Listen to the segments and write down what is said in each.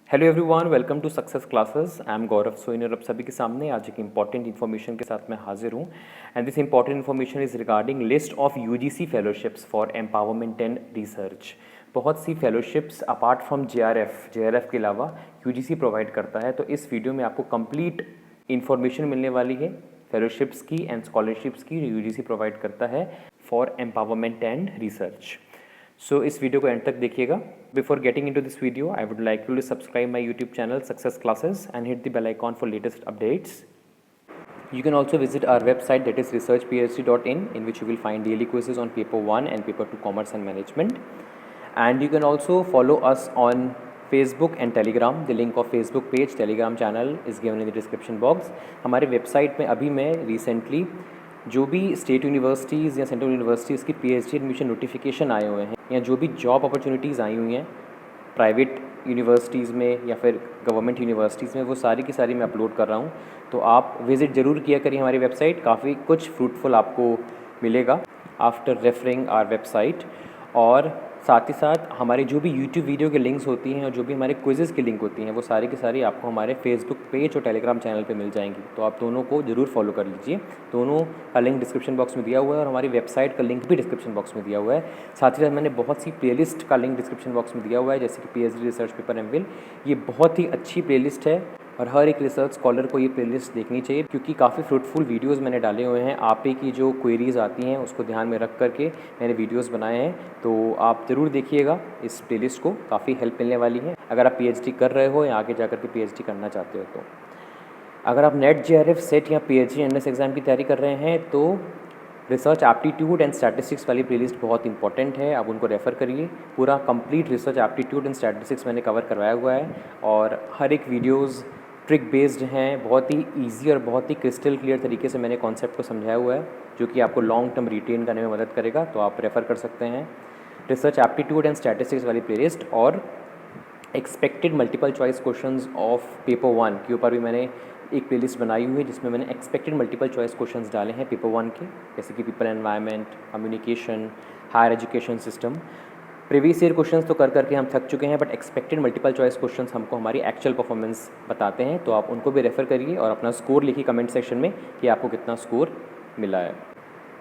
Hello everyone, welcome to success classes. I am Gaurav Soin और अब सभी के सामने आज एक इंपॉर्टेंट इन्फॉर्मेशन के साथ मैं हाजिर हूँ। And this important information is regarding list of UGC fellowships for empowerment and research. बहुत सी फेलोशिप्स अपार्ट फ्रॉम जेआरएफ के अलावा यूजीसी प्रोवाइड करता है। तो इस वीडियो में आपको कंप्लीट इन्फॉर्मेशन मिलने वाली है फेलोशिप्स की एंड स्कॉलरशिप्स की जो यूजीसी प्रोवाइड करता है for empowerment and research. So इस वीडियो को एंड तक देखिएगा। Before getting into this video, I would like you to subscribe my YouTube channel success classes and hit the bell icon for latest updates. You can also visit our website, that is researchphd.in, in which you will find daily quizzes on paper 1 and paper 2 commerce and management. And you can also follow us on Facebook and Telegram. The link of Facebook page, Telegram channel is given in the description box. हमारे website में अभी मैं recently जो भी state universities या central universities की PhD admission notification आए हुए हैं या जो भी जॉब अपॉर्चुनिटीज़ आई हुई हैं प्राइवेट यूनिवर्सिटीज़ में या फिर गवर्नमेंट यूनिवर्सिटीज़ में, वो सारी की सारी मैं अपलोड कर रहा हूँ। तो आप विज़िट ज़रूर किया करिए हमारी वेबसाइट, काफ़ी कुछ फ्रूटफुल आपको मिलेगा आफ्टर रेफरिंग आवर वेबसाइट। और साथ ही साथ हमारे जो भी यूट्यूब वीडियो के लिंक्स होती हैं और जो भी हमारे क्विज़ेज़ की लिंक होती हैं वो सारी की सारी आपको हमारे फेसबुक पेज और टेलीग्राम चैनल पे मिल जाएंगी। तो आप दोनों को ज़रूर फॉलो कर लीजिए। दोनों का लिंक डिस्क्रिप्शन बॉक्स में दिया हुआ है और हमारी वेबसाइट का लिंक भी डिस्क्रिप्शन बॉक्स में दिया हुआ है। साथ ही साथ मैंने बहुत सी प्लेलिस्ट का लिंक डिस्क्रिप्शन बॉक्स में दिया हुआ है, जैसे कि पीएचडी रिसर्च पेपर एमफिल। ये बहुत ही अच्छी प्लेलिस्ट है और हर एक रिसर्च स्कॉलर को ये प्लेलिस्ट देखनी चाहिए, क्योंकि काफ़ी फ्रूटफुल वीडियोस मैंने डाले हुए हैं। आप ही की जो क्वेरीज आती हैं उसको ध्यान में रख करके मैंने वीडियोस बनाए हैं। तो आप ज़रूर देखिएगा इस प्लेलिस्ट को, काफ़ी हेल्प मिलने वाली है अगर आप पीएचडी कर रहे हो या आगे जाकर के पीएचडी करना चाहते हो। तो अगर आप नेट जेआरएफ सेट या पीएचडी एनएस एग्ज़ाम की तैयारी कर रहे हैं तो रिसर्च एप्टीट्यूड एंड स्टैटिस्टिक्स वाली प्लेलिस्ट बहुत इंपॉर्टेंट है, आप उनको रेफ़र करिए। पूरा complete research aptitude and statistics मैंने कवर करवाया हुआ है और हर एक वीडियोज़ ट्रिक बेस्ड हैं, बहुत ही ईजी और बहुत ही क्रिस्टल क्लियर तरीके से मैंने कॉन्सेप्ट को समझाया हुआ है, जो कि आपको लॉन्ग टर्म रिटेन करने में मदद करेगा। तो आप रेफ़र कर सकते हैं रिसर्च एप्टीट्यूड एंड स्टैटिस्टिक्स वाली प्लेलिस्ट। और expected multiple choice questions of paper 1 के ऊपर भी मैंने एक प्लेलिस्ट बनाई हुई है, जिसमें मैंने एक्सपेक्टेड मल्टीपल चॉइस क्वेश्चंस डाले हैं पेपर 1 के, जैसे कि people environment, communication, higher education system. Previous year questions तो कर करके हम थक चुके हैं, but expected multiple choice questions हमको हमारी एक्चुअल परफॉर्मेंस बताते हैं। तो आप उनको भी रेफ़र करिए और अपना स्कोर लिखिए कमेंट सेक्शन में कि आपको कितना स्कोर मिला है।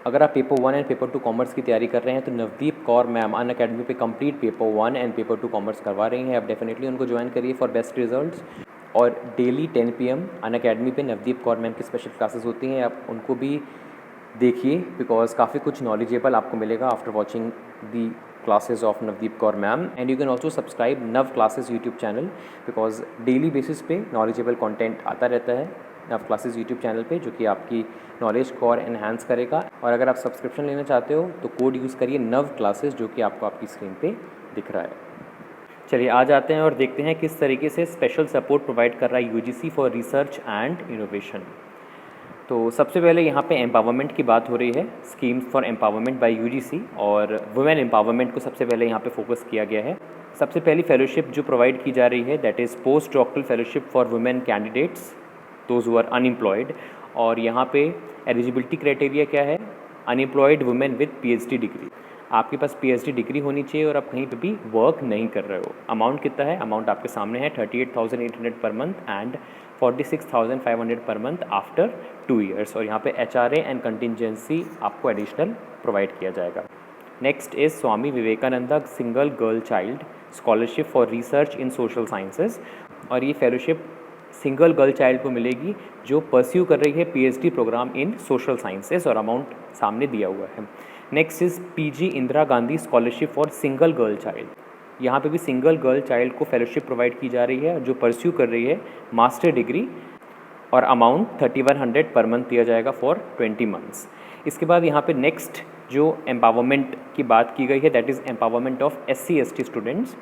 अगर आप पेपर 1 एंड पेपर 2 कॉमर्स की तैयारी कर रहे हैं तो नवदीप कौर मैम अनअकैडमी पे complete paper 1 and paper 2 commerce करवा रही हैं। आप डेफिनेटली उनको ज्वाइन करिए फॉर बेस्ट रिजल्ट्स। और डेली 10 PM अनअकैडमी पे नवदीप कौर मैम की स्पेशल क्लासेस होती हैं, आप उनको भी देखिए, बिकॉज काफ़ी कुछ नॉलेजेबल आपको मिलेगा after watching the classes of Navdeep Kaur ma'am. And you can also subscribe Nav Classes YouTube channel, because daily basis पे नॉलेजेबल कंटेंट आता रहता है नव क्लासेस यूट्यूब चैनल पे, जो कि आपकी नॉलेज को और एनहांस करेगा। और अगर आप सब्सक्रिप्शन लेना चाहते हो तो कोड यूज़ करिए नव क्लासेस, जो कि आपको आपकी स्क्रीन पे दिख रहा है। चलिए आ जाते हैं और देखते हैं किस तरीके से स्पेशल सपोर्ट प्रोवाइड कर रहा है UGC for research and innovation. तो सबसे पहले यहाँ पे एम्पावरमेंट की बात हो रही है, schemes for empowerment bye UGC, और वुमेन एम्पावरमेंट को सबसे पहले यहाँ पे फोकस किया गया है। सबसे पहली फेलोशिप जो प्रोवाइड की जा रही है that is post doctoral fellowship for women candidates those who are unemployed. और यहाँ पे एलिजिबिलिटी क्राइटेरिया क्या है, unemployed women with PhD degree. आपके पास पीएचडी डिग्री होनी चाहिए और आप कहीं पे भी वर्क नहीं कर रहे हो। अमाउंट कितना है, अमाउंट आपके सामने है 38,800 per month and 46,500 per month after 2 years. और यहाँ पे एचआरए एंड कंटिजेंसी आपको एडिशनल प्रोवाइड किया जाएगा। Next is Swami Vivekananda single girl child scholarship for research in social sciences. और ये फेलोशिप सिंगल गर्ल चाइल्ड को मिलेगी जो परस्यू कर रही है पीएचडी प्रोग्राम इन सोशल साइंसेज, और अमाउंट सामने दिया हुआ है। Next is PG Indira Gandhi scholarship for single girl child. यहाँ पे भी सिंगल गर्ल चाइल्ड को फेलोशिप प्रोवाइड की जा रही है जो परस्यू कर रही है मास्टर डिग्री, और अमाउंट 3100 पर मंथ दिया जाएगा फॉर 20 मंथ्स। इसके बाद यहाँ पे नेक्स्ट जो एम्पावरमेंट की बात की गई है that is empowerment of SC/ST students.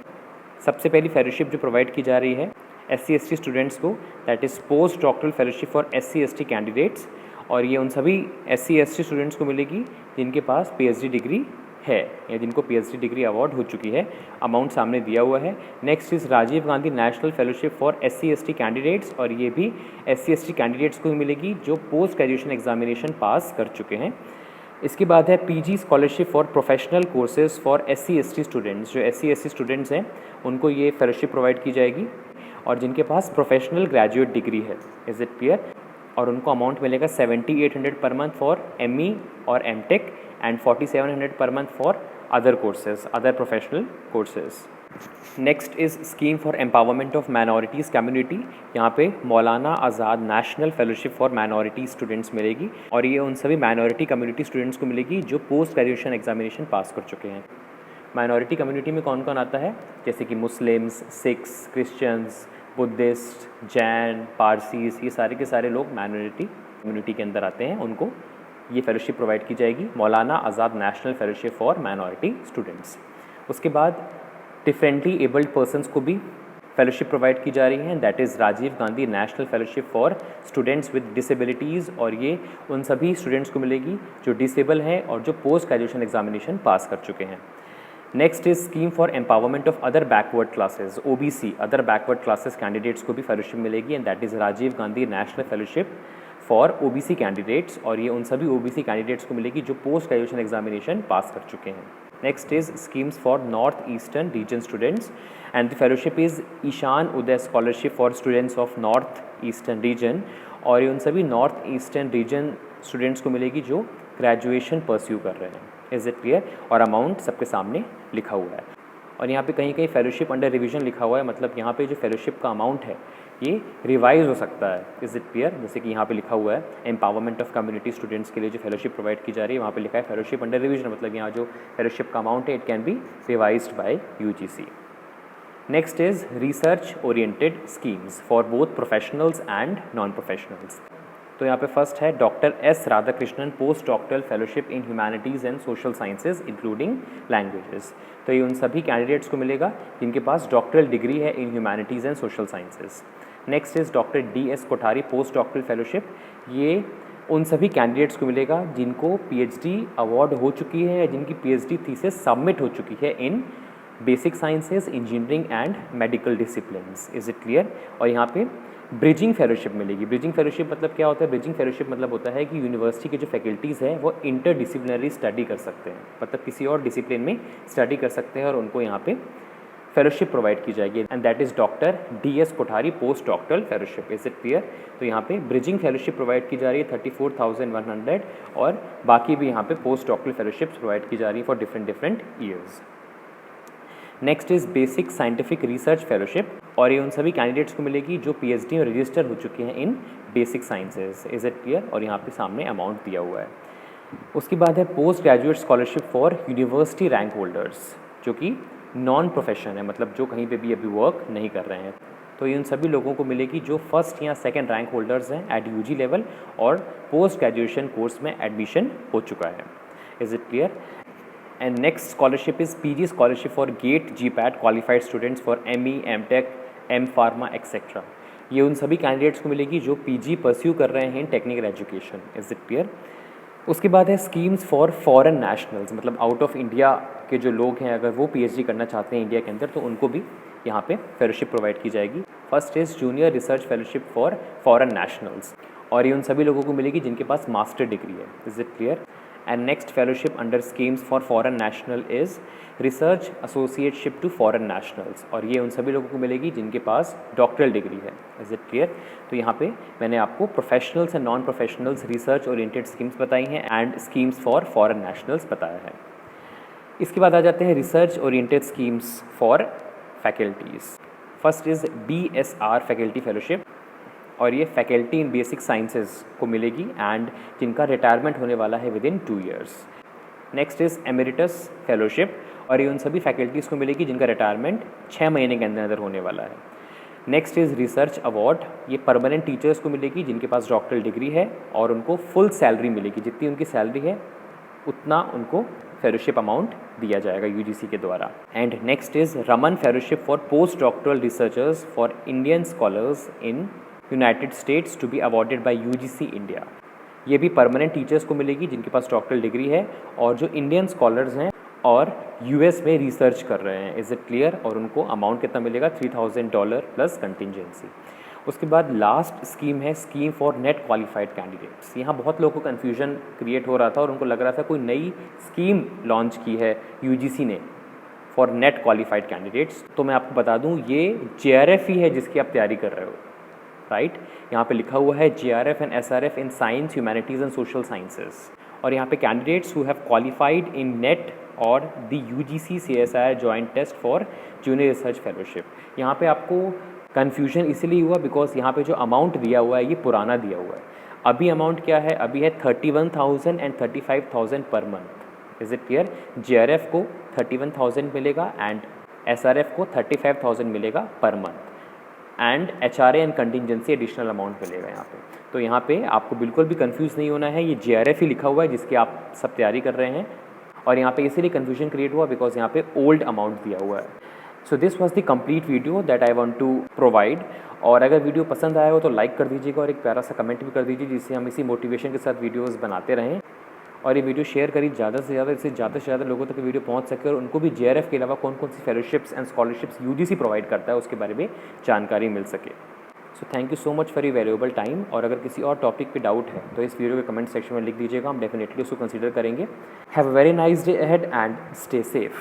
सबसे पहली फेलोशिप जो प्रोवाइड की जा रही है SC/ST स्टूडेंट्स को that is post doctoral fellowship for SC/ST candidates, और ये उन सभी SC/ST स्टूडेंट्स को मिलेगी जिनके पास पीएचडी डिग्री है या जिनको पीएचडी डिग्री अवार्ड हो चुकी है। अमाउंट सामने दिया हुआ है। Next is Rajiv Gandhi national fellowship for SC/ST candidates, और ये भी SC/ST कैंडिडेट्स को मिलेगी जो पोस्ट ग्रेजुएशन एग्जामिनेशन पास कर चुके हैं। इसके बाद है PG scholarship for professional courses for SC/ST students. जो SC/ST स्टूडेंट्स हैं उनको ये फेलोशिप प्रोवाइड की जाएगी। और जिनके पास प्रोफेशनल ग्रेजुएट डिग्री है। Is it clear? और उनको अमाउंट मिलेगा 7800 पर मंथ फॉर ME और MTech and 4700 per month for other courses, other professional courses. Next is scheme for empowerment of minorities community. यहाँ पे Maulana Azad national fellowship for minority students मिलेगी और ये उन सभी माइनॉरिटी कम्युनिटी स्टूडेंट्स को मिलेगी जो पोस्ट ग्रेजुएशन एग्जामिनेशन पास कर चुके हैं। माइनॉरिटी कम्युनिटी में कौन कौन आता है? जैसे कि Muslims, Sikhs, Christians, Buddhist, Jain, Parsis, ये सारे के सारे लोग माइनॉरिटी कम्युनिटी के अंदर आते हैं, उनको ये फेलोशिप प्रोवाइड की जाएगी, Maulana Azad national fellowship for minority students. उसके बाद डिफरेंटली एबल्ड पर्सनस को भी फेलोशिप प्रोवाइड की जा रही है, that is Rajiv Gandhi national fellowship for students with disabilities, और ये उन सभी स्टूडेंट्स को मिलेगी जो डिसेबल हैं और जो पोस्ट ग्रेजुएशन एग्जामिनेशन पास कर चुके हैं। Next is scheme for empowerment of other backward classes, OBC, other backward classes candidates को भी फेलोशिप मिलेगी and that is Rajiv Gandhi national fellowship for OBC candidates, और ये उन सभी OBC कैंडिडेट्स को मिलेगी जो पोस्ट ग्रेजुएशन एग्जामिनेशन पास कर चुके हैं। Next is schemes for north eastern region students and the fellowship is Ishan Uday scholarship for students of north eastern region, और ये उन सभी नॉर्थ ईस्टर्न रीजन स्टूडेंट्स को मिलेगी जो ग्रेजुएशन परस्यू कर रहे हैं। Is it clear? और अमाउंट सबके सामने लिखा हुआ है, और यहाँ पे कहीं कहीं फेलोशिप अंडर रिवीजन लिखा हुआ है, मतलब यहाँ पे जो फेलोशिप का अमाउंट है ये रिवाइज हो सकता है। Is it clear? जैसे कि यहाँ पे लिखा हुआ है एम्पावरमेंट ऑफ कम्युनिटी स्टूडेंट्स के लिए जो फेलोशिप प्रोवाइड की जा रही है, वहाँ पे लिखा है फेलोशिप अंडर रिवीजन, मतलब यहाँ जो फेलोशिप का अमाउंट है it can be revised by UGC। Next is research oriented schemes for both professionals and non professionals. तो यहाँ पे फर्स्ट है doctor S Radhakrishnan post doctoral fellowship in humanities and social sciences including languages. तो ये उन सभी candidates को मिलेगा जिनके पास डॉक्टरल डिग्री है in humanities and social sciences. Next is doctor DS Kothari post doctoral fellowship, ये उन सभी कैंडिडेट्स को मिलेगा जिनको PhD अवार्ड हो चुकी है या जिनकी PhD थीसिस सबमिट हो चुकी है in basic sciences, engineering and medical disciplines. Is it clear? और यहाँ पे ब्रिजिंग फेलोशिप मिलेगी। ब्रिजिंग फेलोशिप मतलब क्या होता है? ब्रिजिंग फेलोशिप मतलब होता है कि यूनिवर्सिटी के जो फैकल्टीज़ हैं वो इंटरडिसिप्लिनरी स्टडी कर सकते हैं, मतलब किसी और डिसिप्लिन में स्टडी कर सकते हैं और उनको यहाँ पे फेलोशिप प्रोवाइड की जाएगी and that is doctor DS Kothari post doctoral fellowship. Is it clear? तो यहाँ पे ब्रिजिंग फेलोशिप प्रोवाइड की जा रही है 34,100, और बाकी भी यहाँ पे पोस्ट डॉक्टरल फेलोशिप्स प्रोवाइड की जा रही है for different years. Next is basic scientific research fellowship, और ये उन सभी कैंडिडेट्स को मिलेगी जो PhD में रजिस्टर हो चुके हैं in basic sciences. Is it clear? और यहाँ पे सामने अमाउंट दिया हुआ है। उसके बाद है post graduate scholarship for university rank holders, जो कि नॉन प्रोफेशन है, मतलब जो कहीं पे भी अभी वर्क नहीं कर रहे हैं। तो ये उन सभी लोगों को मिलेगी जो फर्स्ट या सेकेंड रैंक होल्डर्स हैं एट UG लेवल और पोस्ट ग्रेजुएशन कोर्स में एडमिशन हो चुका है। Is it clear? And next scholarship is PG scholarship for GATE GPAT qualified students for ME, MTech, M Pharma etc. ये उन सभी कैंडिडेट्स को मिलेगी जो PG परस्यू कर रहे हैं इन technical education. Is it clear? उसके बाद है स्कीम्स फॉर फॉरेन नेशनल्स, मतलब आउट ऑफ इंडिया के जो लोग हैं अगर वो PhD करना चाहते हैं इंडिया के अंदर तो उनको भी यहाँ पे फेलोशिप प्रोवाइड की जाएगी। First is junior research fellowship for foreign nationals, और ये उन सभी लोगों को मिलेगी जिनके पास मास्टर डिग्री है। Is it clear? And next fellowship under schemes for foreign national is research associateship to foreign nationals, और ये उन सभी लोगों को मिलेगी जिनके पास डॉक्टरल डिग्री है। Is it clear? तो यहाँ पे मैंने आपको professionals and non professionals research oriented schemes बताई हैं and schemes for foreign nationals बताया है। इसके बाद आ जाते हैं research oriented schemes for faculties. First is BSR faculty fellowship, और ये फैकल्टी इन बेसिक साइंसेज को मिलेगी एंड जिनका रिटायरमेंट होने वाला है with in 2 years. Next is emeritus fellowship, और ये उन सभी फैकल्टीज़ को मिलेगी जिनका रिटायरमेंट 6 महीने के अंदर अंदर होने वाला है। नेक्स्ट इज़ रिसर्च अवार्ड, ये परमानेंट टीचर्स को मिलेगी जिनके पास डॉक्टरल डिग्री है और उनको फुल सैलरी मिलेगी, जितनी उनकी सैलरी है उतना उनको फेलोशिप अमाउंट दिया जाएगा UGC के द्वारा। And next is Raman fellowship for post doctoral researchers for Indian scholars in United States to be awarded by UGC India. ये भी परमानेंट टीचर्स को मिलेगी जिनके पास डॉक्टरल डिग्री है और जो इंडियन स्कॉलर्स हैं और US में रिसर्च कर रहे हैं। Is it clear? और उनको अमाउंट कितना मिलेगा? $3,000 प्लस कंटिजेंसी। उसके बाद लास्ट स्कीम है scheme for net qualified candidates. यहाँ बहुत लोगों को कन्फ्यूजन क्रिएट हो रहा था और उनको लग रहा था कोई नई स्कीम लॉन्च की है UGC ने फॉर नेट क्वालिफाइड कैंडिडेट्स। तो मैं आपको बता दूं ये JRF ही है जिसकी आप तैयारी कर रहे हो, राइट। यहाँ पे लिखा हुआ है JRF and SRF in science, humanities and social sciences. और यहाँ पे candidates who have qualified in NET और the UGC CSIR joint test for junior research fellowship. यहाँ पे आपको कन्फ्यूजन इसलिए हुआ बिकॉज यहाँ पे जो अमाउंट दिया हुआ है ये पुराना दिया हुआ है। अभी अमाउंट क्या है, अभी है 31,000 and 35,000 per month. Is it clear? JRF को 31,000 मिलेगा एंड SRF को 35,000 मिलेगा per month and HRA and contingency additional amount मिलेगा यहाँ पे। तो यहाँ पे आपको बिल्कुल भी कंफ्यूज नहीं होना है, ये JRF ही लिखा हुआ है जिसकी आप सब तैयारी कर रहे हैं। और यहाँ पे इसीलिए कन्फ्यूजन क्रिएट हुआ बिकॉज यहाँ पे ओल्ड अमाउंट दिया हुआ है। So this was the complete video that I want to provide. और अगर वीडियो पसंद आया हो तो लाइक कर दीजिएगा और एक प्यारा सा कमेंट भी कर दीजिए, जिससे हम इसी मोटिवेशन के साथ वीडियोज़ बनाते रहें। और ये वीडियो शेयर करिए ज़्यादा से ज़्यादा, इससे ज़्यादा से ज़्यादा लोगों तक वीडियो पहुंच सके और उनको भी JRF के अलावा कौन कौन सी fellowships and scholarships UGC provide करता है उसके बारे में जानकारी मिल सके। So thank you so much for your valuable time. और अगर किसी और टॉपिक पे डाउट है तो इस वीडियो के कमेंट सेक्शन में लिख दीजिएगा, हम डेफिनेटली उसको कंसीडर करेंगे। Have a very nice day ahead and stay safe.